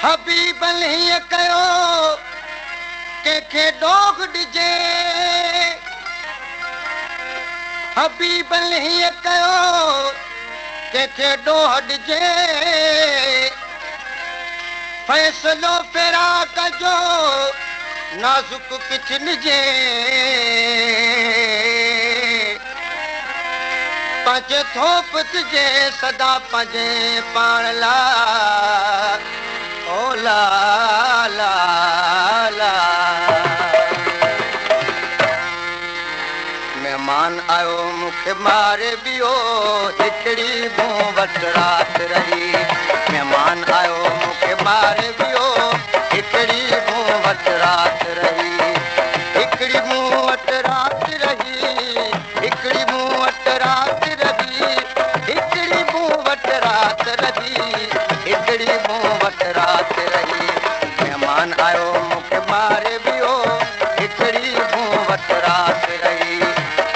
हबीबल हीअं कयो कंहिंखे डोग ॾिजे, हबीबल हीअं कयो कंहिंखे डोह ॾिजे, फ़ैसिलो फ़िराक जो नाज़ुक किचनिजे, पंहिंजे थोप तिजे सदा पंहिंजे पाण लाइ ओ ला ला ला। महिमान आयो मूंखे मारे वियो हिकिड़ी मूं वटि राति रही, महिमान आयो मूंखे मारे वियो हिकिड़ी मूं वटि राति रही, हिकिड़ी मूं वटि राति रही, हिकिड़ी मूं वटि राति रही, हिकिड़ी मूं वटि राति रही, हिकिड़ी मूं वटि राति रही। महिमान आयो मूंखे मारे वियो हिकिड़ी मूं वटि राति रही,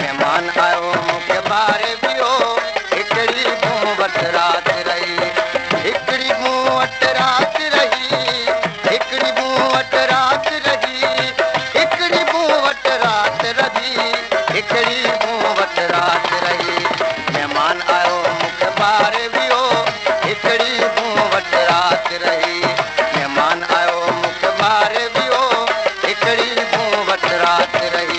महिमान आयो मूंखे मारे वियो हिकिड़ी मूं वटि राति रही, हिकिड़ी मूं वटि राति रही, हिकिड़ी मूं वटि राति रही, हिकिड़ी मूं वटि राति रही, हिकिड़ी मूं वटि राति रही। महिमान आयो मूंखे मारे वियो हिकिड़ी मूं वटि राति रही, महिमान आयो मूंखे मारे वियो हिकिड़ी मूं वटि राति रही।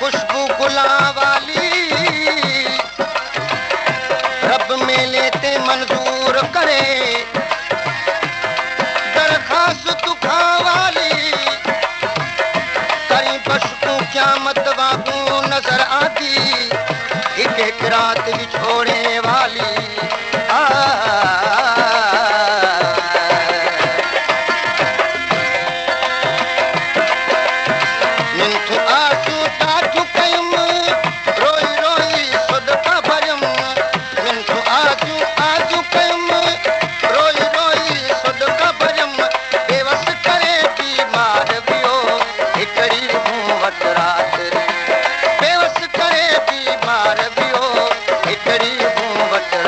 खुशबू गुलां वाली रब मेले ते मंजूर करे दरखास्त तुखां वाली, करी बशकू क़यामत वांगू नजर आती हिक हिक रात विछोड़े वाली। बेवस करे बीमार वियो हिकिड़ी मूं वटि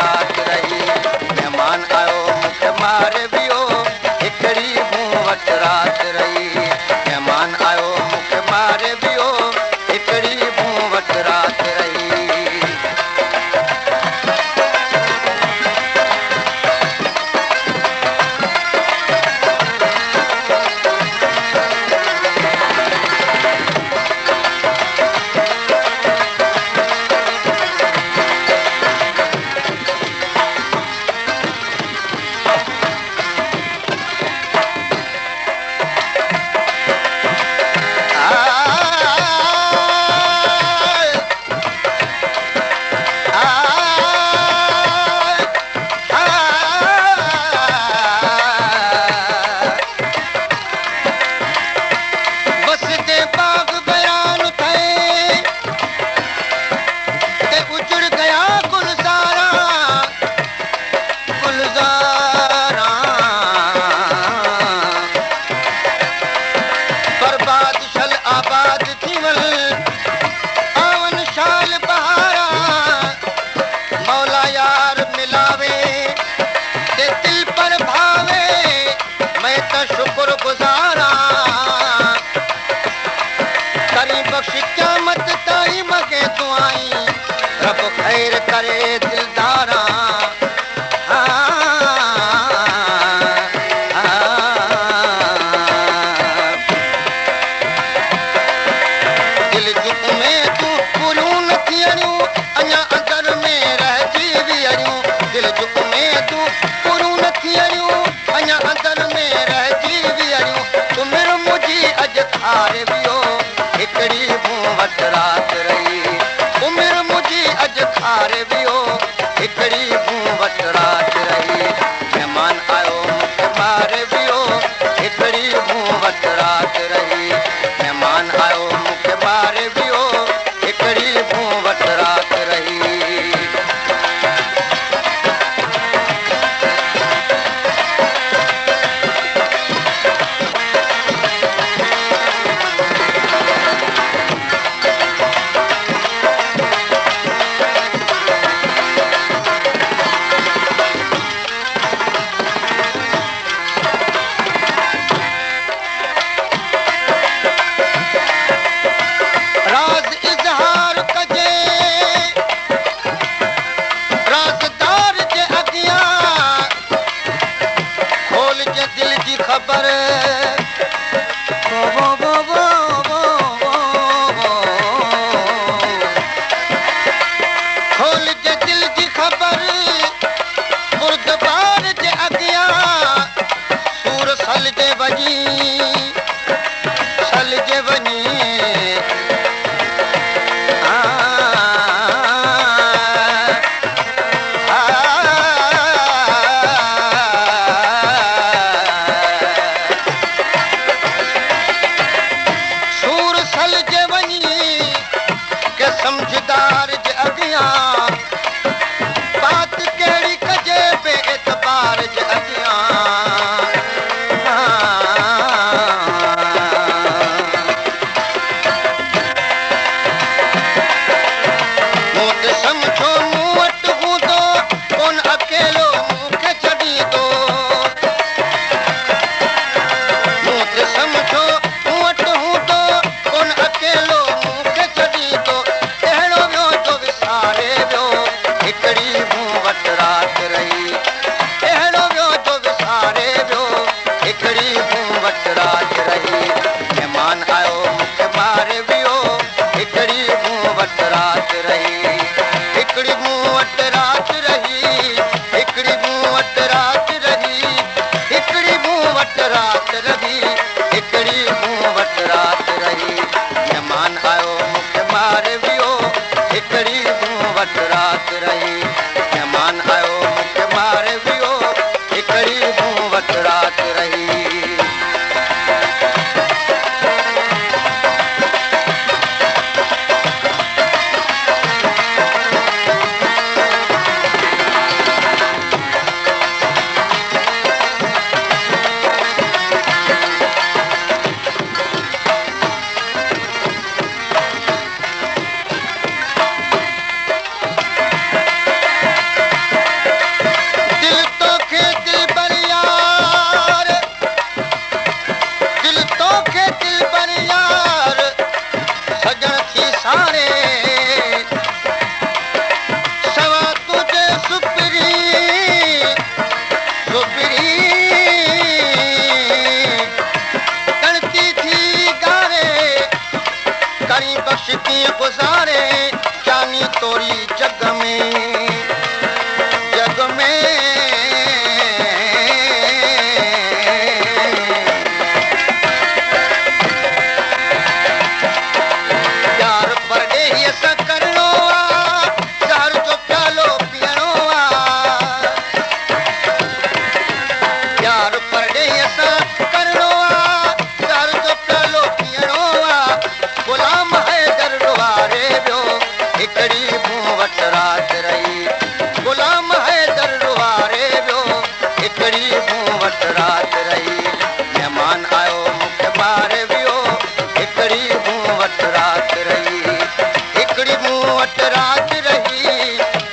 वटि राति रही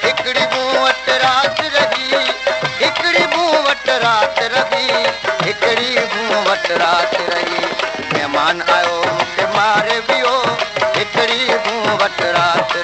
हिकिड़ी मूं वटि राति रही हिकिड़ी मूं वटि राति रही हिकिड़ी मूं वटि राति रही महिमान आयो मूंखे मारे वियो हिकिड़ी मूं वटि राति